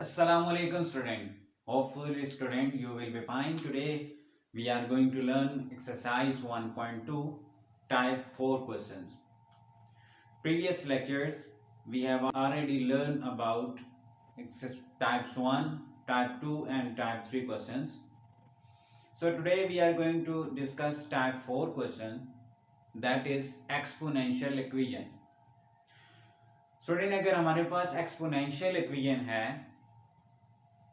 Assalamualaikum student. Hopefully student you will be fine. Today we are going to learn exercise 1.2 type 4 questions. Previous lectures we have already learned about types 1, type 2 and type 3 questions. So today we are going to discuss type 4 question, that is exponential equation. Student अगर हमारे पास exponential equation है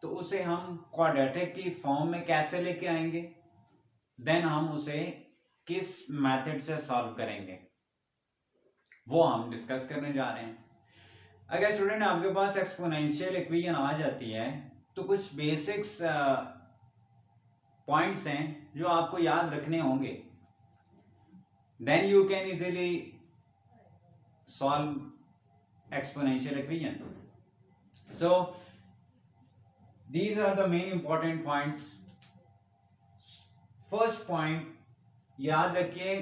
तो उसे हम quadratic की form में कैसे लेके आएंगे, देन हम उसे किस मेथड से सॉल्व करेंगे वो हम डिस्कस करने जा रहे हैं। अगर स्टूडेंट आपके पास एक्सपोनेंशियल इक्वेशन आ जाती है तो कुछ बेसिक्स पॉइंट्स हैं जो आपको याद रखने होंगे, then you can easily solve exponential equation. So these are the main important points. First point याद रखिए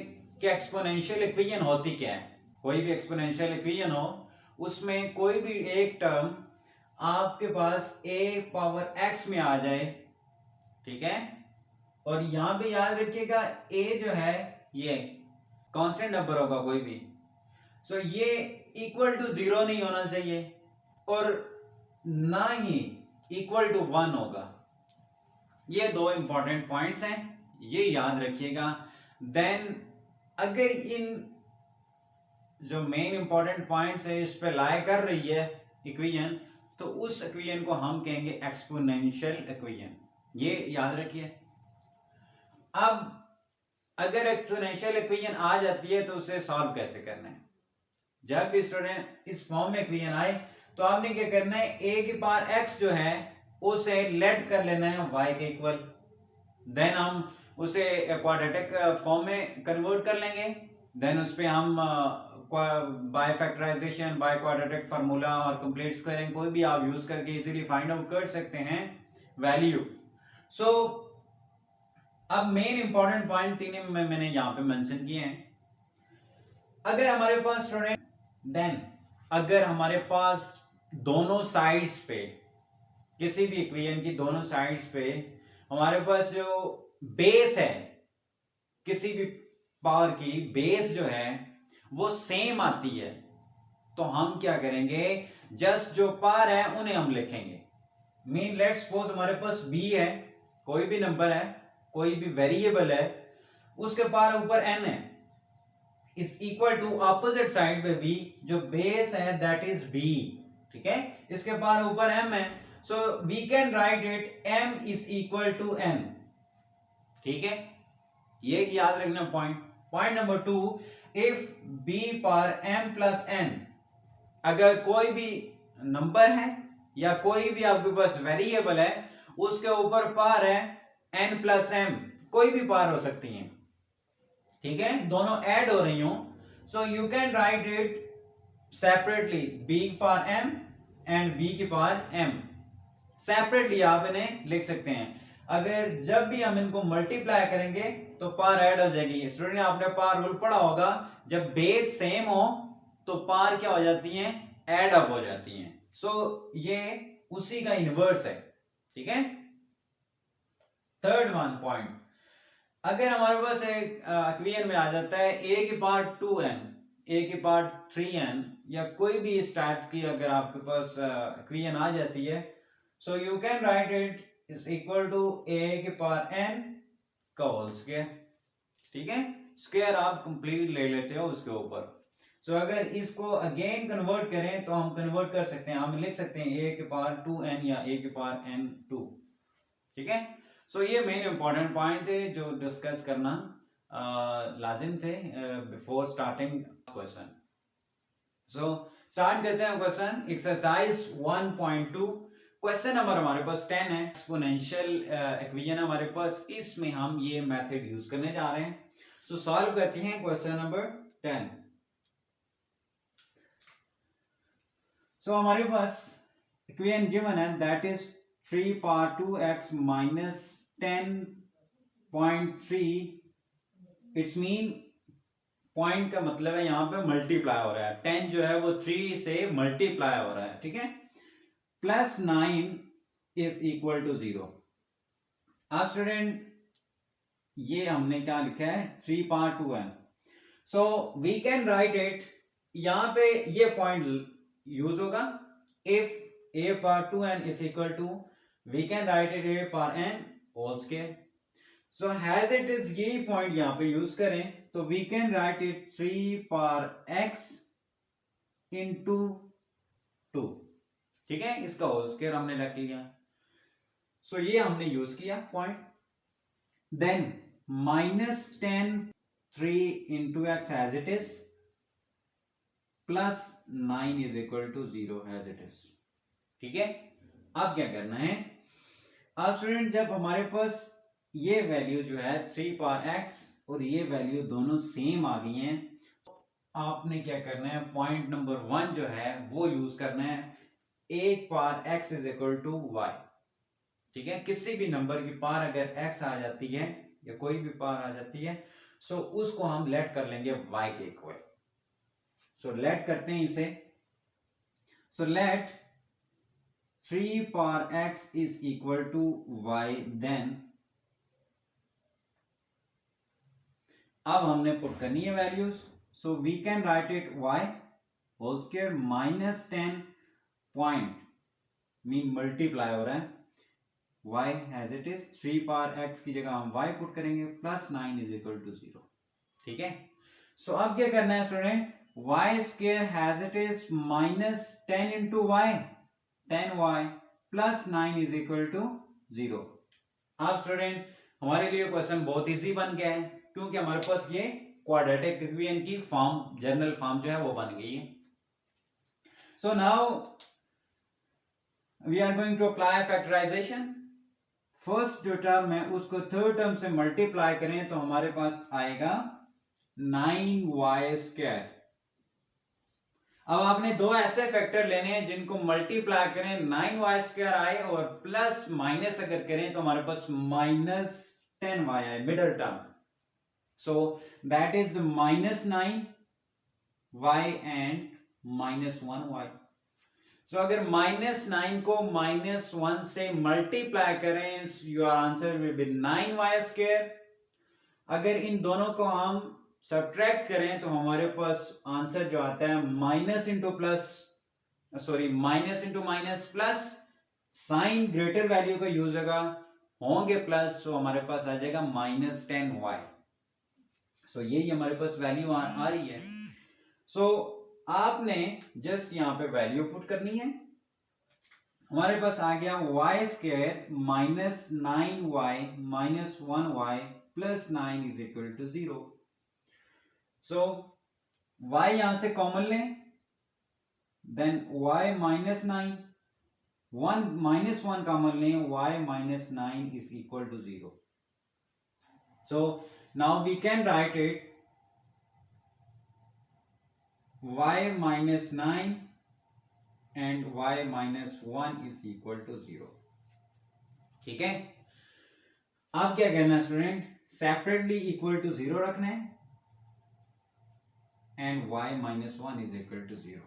कि एक्सपोनेंशियल इक्वेशन होती क्या है। कोई भी एक्सपोनेंशियल इक्वेशन हो उसमें कोई भी एक टर्म आपके पास a पावर x में आ जाए, ठीक है, और यहां पे याद रखिएगा a जो है ये कांस्टेंट नंबर होगा कोई भी, सो ये इक्वल टू 0 नहीं होना चाहिए और ना ही इक्वल टू 1 होगा। ये दो इंपॉर्टेंट पॉइंट्स हैं, ये याद रखिएगा। देन अगर इन जो मेन इंपॉर्टेंट पॉइंट्स है इस पे लाई कर रही है इक्वेशन, तो उस इक्वेशन को हम कहेंगे एक्सपोनेंशियल इक्वेशन, ये याद रखिए। अब अगर एक्सपोनेंशियल इक्वेशन आ जाती है तो उसे सॉल्व कैसे करना है। जब भी स्टूडेंट इस फॉर्म में इक्वेशन आए तो आपने क्या करना है, a की पावर x जो है उसे लेट कर लेना है y के इक्वल, देन हम उसे क्वाड्रेटिक फॉर्म में कन्वर्ट कर लेंगे, देन उस पे हम by factorisation by quadratic formula और कंप्लीट स्क्वायरिंग कोई भी आप यूज करके इजीली फाइंड आउट कर सकते हैं वैल्यू। सो अब मेन इंपॉर्टेंट पॉइंट तीन मैंने यहां पे मेंशन किए हैं। अगर हमारे पास स्टूडेंट देन अगर हमारे पास दोनों साइड्स पे किसी भी इक्वेशन की दोनों साइड्स पे हमारे पास जो बेस है किसी भी पावर की बेस जो है वो सेम आती है, तो हम क्या करेंगे, जस्ट जो पावर है उन्हें हम लिखेंगे। मीन लेट्स सपोज हमारे पास b है, कोई भी नंबर है, कोई भी वेरिएबल है, उसके पावर ऊपर n है, is equal to opposite side पे b जो बेस है दैट इज b, ठीक है, इसके पावर ऊपर m है, so we can write it m is equal to n, ठीक है, ये याद रखना point. Point number 2, if b power m plus n, अगर कोई भी नंबर है या कोई भी आपके पास वेरिएबल है उसके ऊपर पावर है n प्लस m, कोई भी पावर हो सकती है, ठीक है, दोनों ऐड हो रही हो, सो you can write it separately b की पावर m एंड b की पावर m, सेपरेटली आप इन्हें लिख सकते हैं। अगर जब भी हम इनको मल्टीप्लाई करेंगे तो पावर ऐड हो जाएगी। स्टूडेंट आपने पावर रूल पढ़ा होगा, जब बेस सेम हो तो पावर क्या हो जाती है, ऐड अप हो जाती है। सो ये उसी का इनवर्स है, ठीक है। थर्ड वन पॉइंट, अगर हमारे पास एक इक्वेशन में आ जाता है a की पावर 2n, a की पावर 3n या कोई भी इस टाइप की अगर आपके पास इक्वेशन आ जाती है, so you can write it is equal to a की पावर n का होल स्क्वायर, ठीक है, स्क्वायर आप कंप्लीट ले लेते हो उसके ऊपर। सो अगर इसको अगेन कन्वर्ट करें तो हम कन्वर्ट कर सकते हैं, हम लिख सकते हैं a की पावर 2n या a की पावर n 2, ठीक है। सो ये मेन इंपॉर्टेंट पॉइंट थे जो डिस्कस करना लाजिम थे before starting question. So start करते हैं क्वेश्चन एक्सरसाइज 1.2। क्वेश्चन नंबर हमारे पास 10 है, एक्सपोनेंशियल इक्वेशन हमारे पास, इसमें हम ये मेथड यूज करने जा रहे हैं। सो सॉल्व करते हैं क्वेश्चन नंबर 10। सो हमारे पास इक्वेशन गिवन है that is 3 power 2x minus 10.3, it's mean point का मतलब है यहाँ पे मल्टीप्लाई हो रहा है, 10 जो है वो 3 से मल्टीप्लाई हो रहा है, ठीक है। Plus 9 is equal to 0। अब स्टूडेंट ये हमने क्या लिखा है 3 power 2n, so we can write it, यहां पे ये पॉइंट यूज होगा, if a power 2n is equal to, we can write it a power n whole square. So as it is, यही पॉइंट यहां पे यूज करें तो we can write it 3 power x into 2, ठीक है, इसका whole square हमने रख लिया। सो ये हमने यूज किया point. Then -10 3 into x as it is plus 9 is equal to 0 as it is, ठीक है। अब क्या करना है, अब स्टूडेंट जब हमारे पास ये वैल्यू जो है 3 पावर x और ये वैल्यू दोनों सेम आ गई हैं, आपने क्या करना है, पॉइंट नंबर 1 जो है वो यूज करना है, 1 power x is equal to y, ठीक है। किसी भी नंबर की पावर अगर x आ जाती है या कोई भी पावर आ जाती है, सो उसको हम लेट कर लेंगे y के इक्वल। सो लेट करते हैं इसे, so let 3 power x is equal to y, then अब हमने पुट करनी है values, so we can write it y whole square minus 10 point mean multiply हो रहा है y as it is, 3 power x की जगह हम y पुट करेंगे प्लस 9 इज इक्वल टू 0, ठीक है। सो अब क्या करना है student, y square as it is minus 10 into y, 10y plus 9 is equal to 0। अब स्टूडेंट हमारे लिए क्वेश्चन बहुत इजी बन गया है, क्योंकि हमारे पास ये क्वाड्रेटिक इक्वेशन की फॉर्म, जनरल फॉर्म जो है वो बन गई है। So now we are going to apply factorisation. First जो टर्म है उसको थर्ड टर्म से मल्टीप्लाई करें तो हमारे पास आएगा 9y स्क्वायर। अब आपने दो ऐसे फैक्टर लेने हैं जिनको मल्टीप्लाई करें 9y स्क्वायर आए और प्लस माइनस अगर करें तो हमारे पास माइनस 10y आए, middle term. So that is minus 9y and minus 1y। सो अगर -9 को -1 से मल्टीप्लाई करें, your answer will be 9y square. अगर इन दोनों को हम सब्ट्रैक्ट करें तो हमारे पास आंसर जो आता है minus into minus plus, sign greater value का यूज होगा, होंगे प्लस, तो हमारे पास आ जाएगा -10y। सो यही हमारे पास वैल्यू आ रही है। सो आपने जस्ट यहां पे वैल्यू पुट करनी है, हमारे पास आ गया y square minus 9y minus 1y plus 9 is equal to 0। So y यहां से कॉमन लें, then y minus 9, 1 minus 1 common लें, y minus 9 is equal to 0। So now we can write it y minus 9 and y minus 1 is equal to 0, ठीक है। अब क्या करना है स्टूडेंट, सेपरेटली इक्वल टू 0 रखना है and y minus 1 is equal to 0।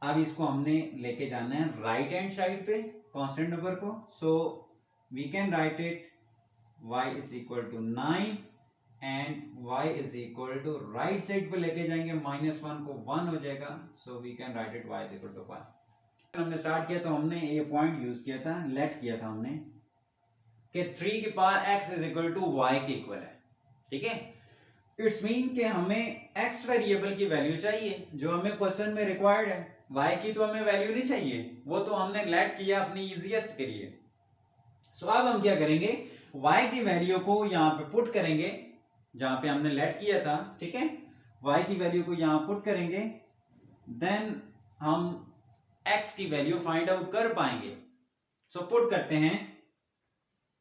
अब इसको हमने लेके जाना है राइट हैंड साइड पे कांस्टेंट नंबर को, so we can write it y is equal to 9 and y is equal to, right side पे लेके जाएंगे -1 को 1 हो जाएगा, so we can write it y is equal to 1। हमने स्टार्ट किया तो हमने ये पॉइंट यूज किया था, लेट किया था हमने कि 3 की power x is equal to y के इक्वल है, ठीक है। इट्स मीन कि हमें x वेरिएबल की वैल्यू चाहिए जो हमें क्वेश्चन में रिक्वायर्ड है, y की तो हमें वैल्यू नहीं चाहिए, वो तो हमने लेट किया अपनी इजीएस्ट के लिए। सो अब हम क्या करेंगे, y की वैल्यू को यहाँ पे पुट करेंगे जहां पे हमने लेट किया था, ठीक है। y की वैल्यू को यहां पुट करेंगे, देन हम x की वैल्यू फाइंड आउट कर पाएंगे। सो पुट करते हैं,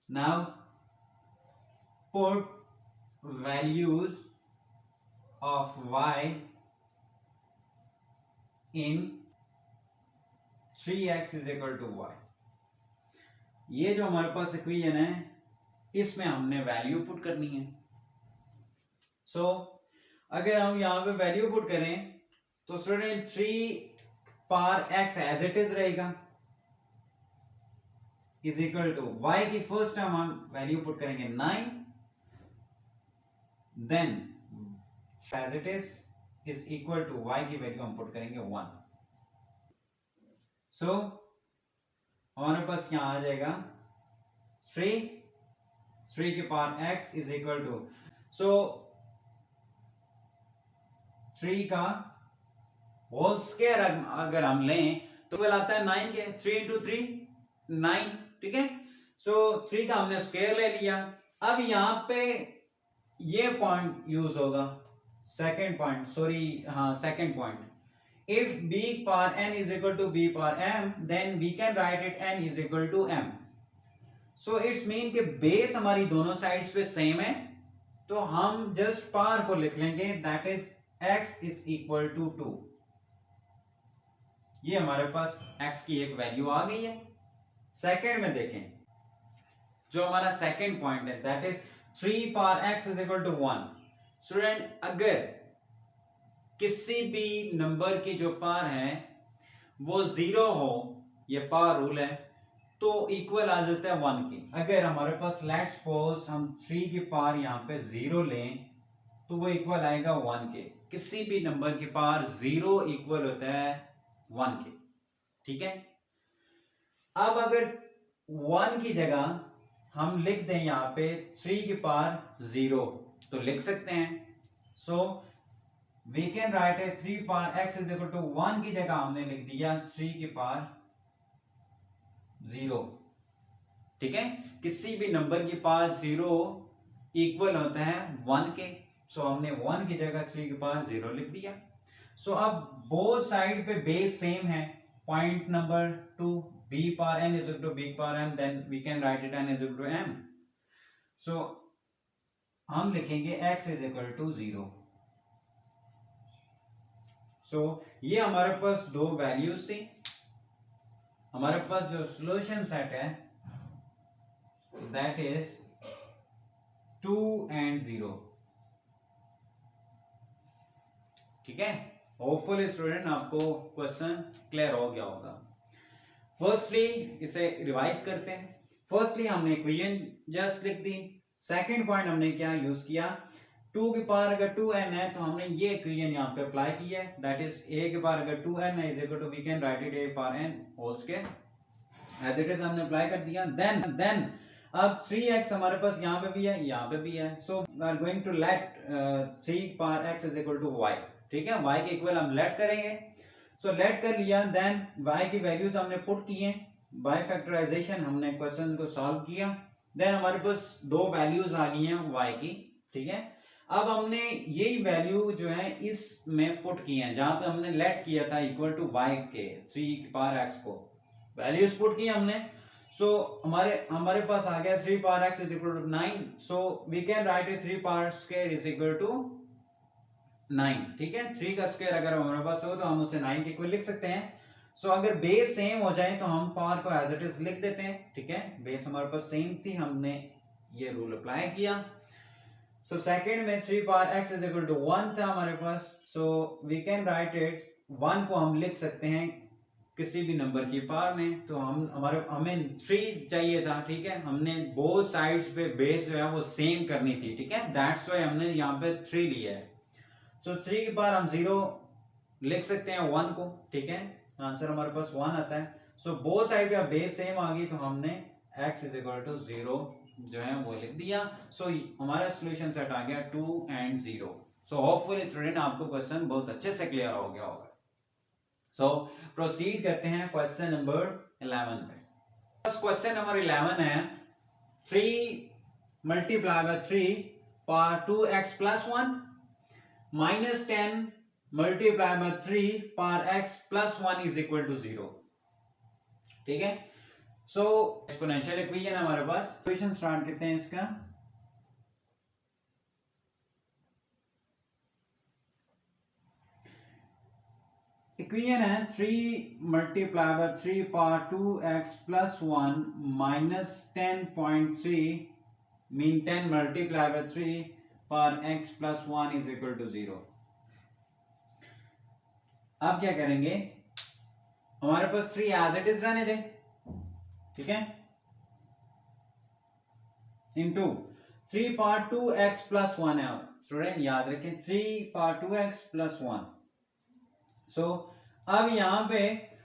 now put values of y in 3x is equal to y। ये जो हमारे पास इक्वेशन है इसमें हमने वैल्यू पुट करनी है। सो अगर हम यहां पे वैल्यू पुट करें तो student 3 power x as it is रहेगा इज इक्वल टू y की फर्स्ट टर्म हम वैल्यू पुट करेंगे 9, then as it is equal to y की वैल्यू हम पुट करेंगे 1. सो हमारे पास यहां आ जाएगा 3 की power x is equal to, so 3 का होल स्क्वायर अगर हम लें तो वह आता है 9 के 3 इंटू 3 9. ठीक है, सो 3 का हमने स्क्वायर ले लिया. अब यहां पे ये पॉइंट यूज होगा, सेकंड पॉइंट, सॉरी हाँ second point. if b power n is equal to b power m then we can write it n is equal to m. so it's mean कि base हमारी दोनों sides पे same है, तो हम just power को लिख लेंगे, that is x is equal to 2. ये हमारे पास x की एक वैल्यू आ गई है. सेकंड में देखें, जो हमारा सेकंड पॉइंट है that is 3 power x is equal to 1. Student, अगर किसी भी नंबर की जो पावर है वो 0 हो, ये पावर रूल है, तो इक्वल आ जाता है 1 की. अगर हमारे पास लेट्स सपोज हम 3 की पावर यहाँ पे 0 लें तो वो इक्वल आएगा 1 के. किसी भी नंबर की पावर 0 इक्वल होता है 1 के. ठीक है, अब अगर 1 की जगह हम लिख दें यहाँ पे 3 की पावर 0 तो लिख सकते हैं. सो we can write a 3 power x is equal to 1 की जगह हमने लिख दिया 3 की पावर 0. ठीक है, किसी भी नंबर की पावर 0 इक्वल होता है 1 के, सो हमने 1 की जगह 3 की पावर 0 लिख दिया. सो अब बोथ साइड पे बेस सेम है. Point number 2, b power n is equal to b power m, then we can write it n is equal to m. सो हम लिखेंगे x is equal to 0. सो ये हमारे पास दो वैल्यूज थी. हमारे पास जो सॉल्यूशन सेट है दैट इज 2 and 0. ठीक है, होपफुली स्टूडेंट आपको क्वेश्चन क्लियर हो गया होगा. फर्स्टली इसे रिवाइज करते हैं. फर्स्टली हमने इक्वेशन जस्ट लिख दी. सेकंड पॉइंट हमने क्या यूज किया, 2 की पावर अगर 2n है तो हमने ये इक्वेशन यहाँ पे अप्लाई की है, दैट इज a की पावर अगर 2n है is equal to we can write it a power n whole square as it is. हमने अप्लाई कर दिया. देन अब 3x हमारे पास यहाँ पे भी है, यहाँ पे भी है. So we are going to let 3 power x is equal to y. ठीक है, y के इक्वल हम लेट करेंगे. सो लेट कर लिया, देन y की वैल्यूज हमने पुट की हैं, बाय फैक्टराइजेशन हमने क्वेश्चन को सॉल्व किया. देन हमारे पास दो वैल्यूज आ गई हैं y की. ठीक है, अब हमने यही वैल्यू जो है इसमें पुट की है जहां पे हमने लेट किया था इक्वल टू y के 3 की पावर x को वैल्यूज पुट की हमने. सो हमारे पास आ गया 3 power x is equal to 9. So we can write it 3 power square is equal to 9. ठीक है, 3 का स्क्वायर अगर हमारे पास हो तो हम उसे 9 के इक्वल लिख सकते हैं. सो अगर बेस सेम हो जाए तो हम पावर को एज इट इज लिख देते हैं. ठीक है, बेस हमारे पास सेम थी, हमने ये रूल अप्लाई किया. सो सेकंड में 3 power x is equal to 1 था हमारे पास. So we can write it 1 को हम लिख सकते हैं किसी भी नंबर की पावर में, तो हमें 3 चाहिए था. ठीक है, हमने बोथ साइड्स पे बेस जो है वो सेम करनी थी. ठीक है, दैट्स व्हाई हमने यहाँ पे 3 लिया है. सो 3 की पावर हम 0 लिख सकते हैं 1 को. ठीक है, आंसर हमारे पास 1 आता है. सो बोथ साइड पे बेस सेम आ गई तो हमने x इज इक्वल टू 0 जो है वो लिख दिया. सो हमारा सॉल्यूशन सेट आ गया 2 and 0. सो होपफुली स्टूडेंट आपको क्वेश्चन बहुत अच्छे से क्लियर हो गया होगा. सो प्रोसीड करते हैं क्वेश्चन नंबर 11 पे. क्वेश्चन नंबर 11 है 3 multiply by 3 power 2x plus 1 minus 10 multiply by 3 power x plus 1 is equal to 0. ठीक है, सो एक्सपोनेंशियल इक्वेशन हमारे पास. इक्वेशन स्टार्ट करते हैं इसका. इक्वेशन है 3 multiply by 3 power 2x plus 1 minus 10.3 mean 10 multiply by 3 power x plus 1 is equal to 0. अब क्या करेंगे, हमारे पास 3 एज इट इज रहने दें, ठीक है, इनटू 3 पावर 2x प्लस 1 है। स्टूडेंट याद रखें 3 पावर 2x प्लस 1। सो अब यहां पे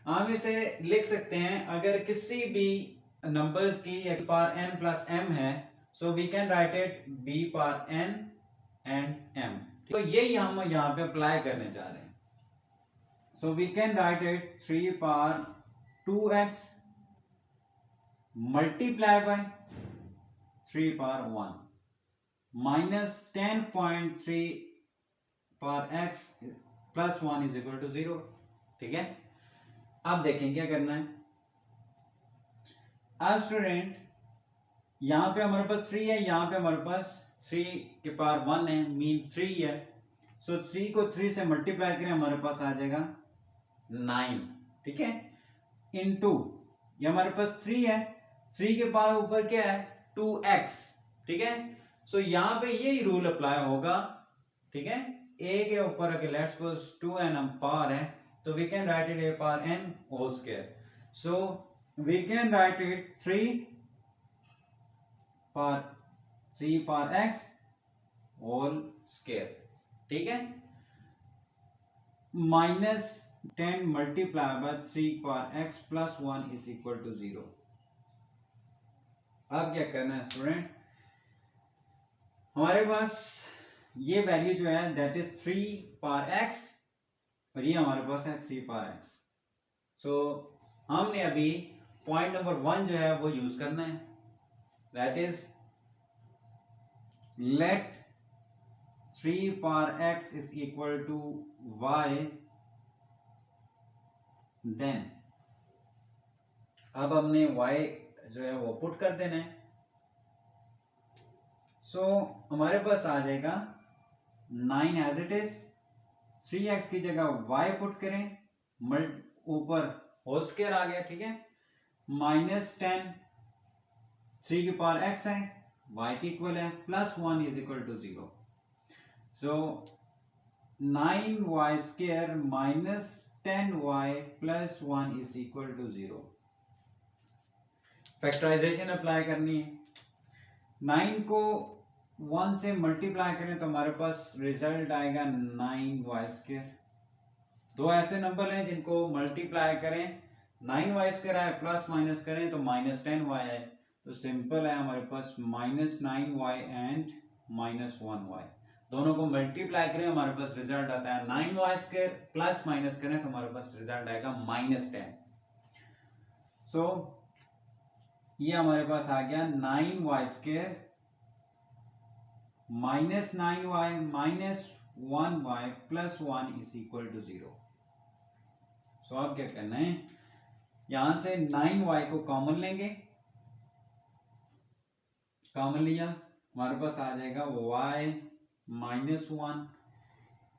हम इसे लिख सकते हैं, अगर किसी भी नंबर्स की पावर n प्लस m है, so we can write it b power n and m। तो यही हम यहाँ पे अप्लाई करने जा रहे हैं। So we can write it 3 power 2x multiply by 3 power 1 minus 10.3 power x plus 1 is equal to 0। ठीक है, अब देखें क्या करना है। अब स्टूडेंट यहां पे हमारे पास 3 है, यहां पे हमारे पास 3 के पावर 1 है, मीन 3 है। सो 3 को 3 से मल्टीप्लाई करें, हमारे पास आ जाएगा 9। ठीक है, इनटू ये हमारे पास 3 है, 3 के पावर ऊपर क्या है 2x। ठीक है, सो यहां पे यही रूल अप्लाई होगा। ठीक है, a के ऊपर अगर लेट्स सपोज 2n पावर है, तो we can write it a power n whole square. So we can write it 3 power x whole square. ठीक है, minus 10 multiply by 3 power x plus 1 is equal to 0। अब क्या करना है student, हमारे पास ये वैल्यू जो है दैट इज 3 पावर x और ये हमारे पास है 3 पावर x। सो हमने अभी पॉइंट नंबर 1 जो है वो यूज करना है, that is let 3 power x is equal to y, then अब हमने y जो है वो पुट कर देना है। सो हमारे पास आ जाएगा 9 एज इट इज, 3x की जगह y पुट करें, ऊपर होल स्क्वायर आ गया। ठीक है, माइनस 10 3 की पावर x है, y की इक्वल है, plus 1 is equal to 0। So 9y square minus 10y plus 1 is equal to 0। Factorisation apply करनी है। 9 को 1 से मल्टीप्लाई करें तो हमारे पास रिजल्ट आएगा 9y स्क्वायर। दो ऐसे नंबर हैं जिनको मल्टीप्लाई करें 9y स्क्वायर आए, प्लस माइनस करें तो माइनस 10y आए। तो सिंपल है, हमारे पास minus 9y and minus 1y, दोनों को मल्टीप्लाई करें हमारे पास रिजल्ट आता है 9y स्क्वायर, प्लस माइनस करें तो हमारे पास रिजल्ट आएगा माइनस 10। सो ये हमारे पास आ गया 9y square minus 9y minus 1y plus 1 is equal to 0। So अब क्या करना है, यहां से 9y को कॉमन लेंगे, कॉमन लिया हमारे पास आ जाएगा y माइनस 1,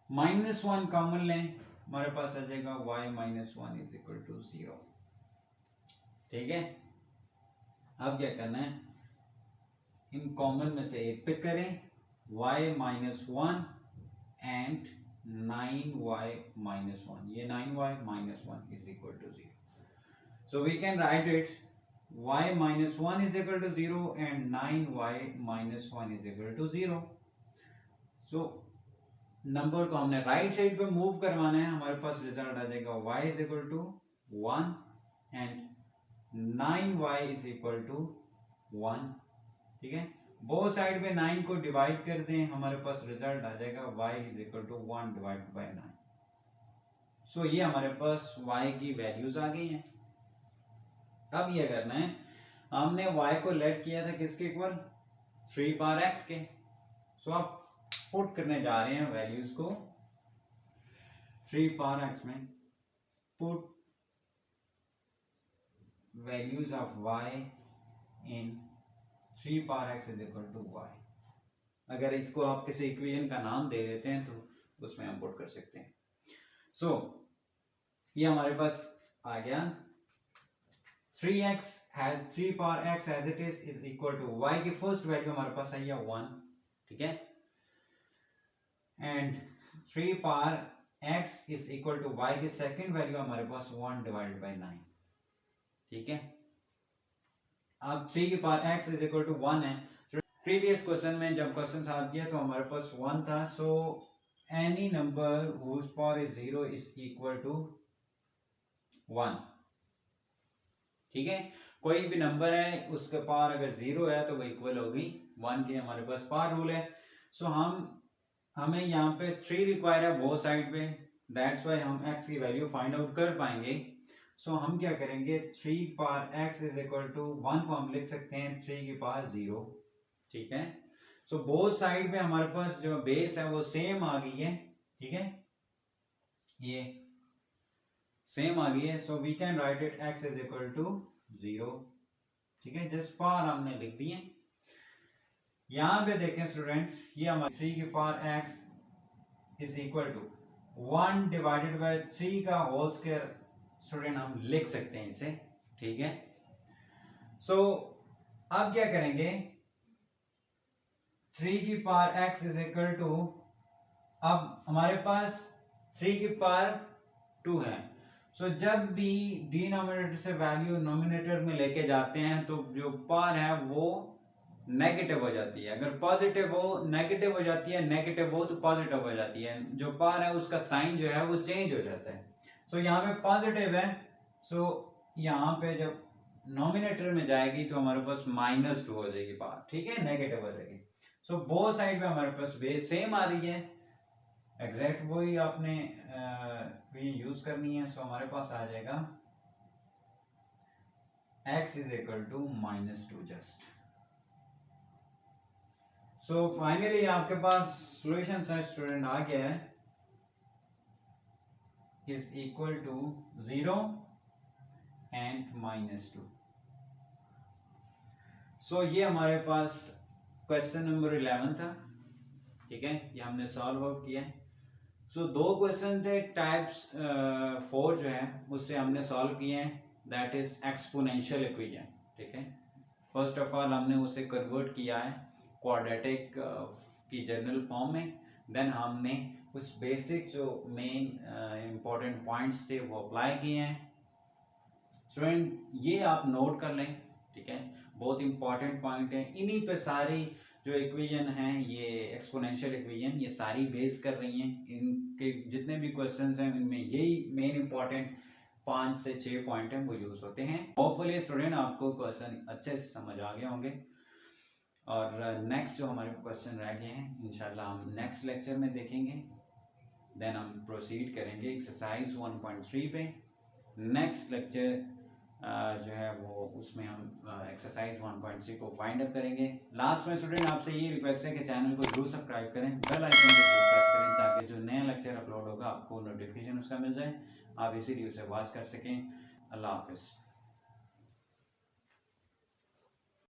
माइनस 1 कॉमन लें, हमारे पास आ जाएगा y minus 1 is equal to 0। ठीक है, अब क्या करना है, इन कॉमन में से एक पिक करें, y minus 1 and 9y minus 1, ये 9y minus 1 is equal to 0। So we can write it y minus 1 is equal to 0 and 9y minus 1 is equal to 0। So number को हमने right side पे move करवाना है, हमारे पास result आ जाएगा y is equal to 1 and 9y is equal to 1। ठीक है, बोथ साइड में 9 को डिवाइड कर दें, हमारे पास रिजल्ट आ जाएगा y is equal to 1 divide by 9। So ये हमारे पास y की वैल्यूज आ गई हैं। अब ये करना है, हमने y को लेट किया था किसके इक्वल 3 पावर x के। सो आप पुट करने जा रहे हैं वैल्यूज को 3 पावर x में, put values of y in 3 power x is equal to y। अगर इसको आप किसी इक्वेशन का नाम दे देते हैं तो उसमें हम पुट कर सकते हैं। सो ये हमारे पास आ गया 3x has 3 power x as it is equal to y की फर्स्ट वैल्यू हमारे पास आई है 1। ठीक है, and 3 power x is equal to y की सेकंड वैल्यू हमारे पास 1 डिवाइडेड बाई 9, ठीक है। अब 3 की power x is equal to 1 है। प्रीवियस क्वेश्चन में जब क्वेश्चन सॉल्व किया तो हमारे पास 1 था, so any number whose power is 0 is equal to 1, ठीक है। कोई भी नंबर है उसके पावर अगर 0 है तो वो इक्वल होगी 1 के, हमारे पास पावर रूल है। सो हमें यहाँ पे 3 रिक्वायर है बोथ साइड पे, दैट्स वाई हम x की वैल्यू फाइंड आउट कर पाएंगे। सो हम क्या करेंगे, 3 power x is equal to 1 को हम लिख सकते हैं 3 की पावर 0, ठीक है। सो बोथ साइड पे हमारे पास जो बेस है वो सेम आ गई है, ठीक है, ये सेम आ गई है। So we can write it x is equal to 0, ठीक है, जस्ट पावर हमने लिख दिए। यहां पे देखें स्टूडेंट, ये हमारे 3 की power x is equal to 1 divided by 3 का होल स्क्वायर स्टूडेंट हम लिख सकते हैं इसे, ठीक है। सो अब क्या करेंगे, 3 की power x is equal to, अब हमारे पास 3 की पावर 2 है। सो जब भी डिनोमिनेटर से वैल्यू नोमिनेटर में लेके जाते हैं तो जो पावर है वो नेगेटिव हो जाती है, अगर पॉजिटिव हो नेगेटिव हो जाती है, नेगेटिव हो तो पॉजिटिव हो जाती है, जो पावर है उसका साइन जो है वो चेंज हो जाता है। सो यहाँ पे पॉजिटिव है, सो यहाँ पे जब नोमिनेटर में जाएगी तो हमारे पास -2 हो जाएगी पावर, ठीक है, नेगेटिव हो जाएगी। सो बोथ साइड पे हमारे पास बेस सेम आ रही है, एग्जैक्ट वही आपने यूज करनी है। सो हमारे पास आ जाएगा x is equal to -2 just. So finally आपके पास सॉल्यूशन है स्टूडेंट आ गया है, is equal to 0 and -2। So ये हमारे पास क्वेश्चन नंबर 11 था, ठीक है, ये हमने सॉल्व आउट किया। सो दो क्वेश्चन थे टाइप्स 4 जो है उससे हमने सॉल्व किए हैं, दैट इज एक्सपोनेंशियल इक्वेशन, ठीक है। फर्स्ट ऑफ ऑल हमने उसे कन्वर्ट किया है क्वाड्रेटिक की जनरल फॉर्म में, देन हमने कुछ बेसिक जो मेन इंपॉर्टेंट पॉइंट्स थे वो अप्लाई किए हैं। स्टूडेंट ये आप नोट कर लें, ठीक है, बहुत इंपॉर्टेंट पॉइंट है, इन्हीं पे सारी जो इक्वेशन हैं ये एक्सपोनेंशियल इक्वेशन ये सारी बेस कर रही हैं, इनके जितने भी क्वेश्चंस हैं इनमें यही मेन इंपॉर्टेंट 5 से 6 पॉइंट हैं वो यूज होते हैं। होपफुली स्टूडेंट आपको क्वेश्चन अच्छे से समझ आ गए होंगे, और नेक्स्ट जो हमारे क्वेश्चन रह गए हैं इंशाल्लाह हम नेक्स्ट लेक्चर में देखेंगे, देन हम प्रोसीड करेंगे एक्सरसाइज 1.3 पे। नेक्स्ट लेक्चर जो है वो उसमें हम एक्सरसाइज 1.3 को फाइंड अप करेंगे। लास्ट में स्टूडेंट आपसे ये रिक्वेस्ट है कि चैनल को जरूर सब्सक्राइब करें, बेल आइकन को जरूर प्रेस करें ताकि जो नया लेक्चर अपलोड होगा आपको नोटिफिकेशन उसका मिल जाए, आप इसीलिए उसे वॉच कर सकें। अल्लाह हाफिज़।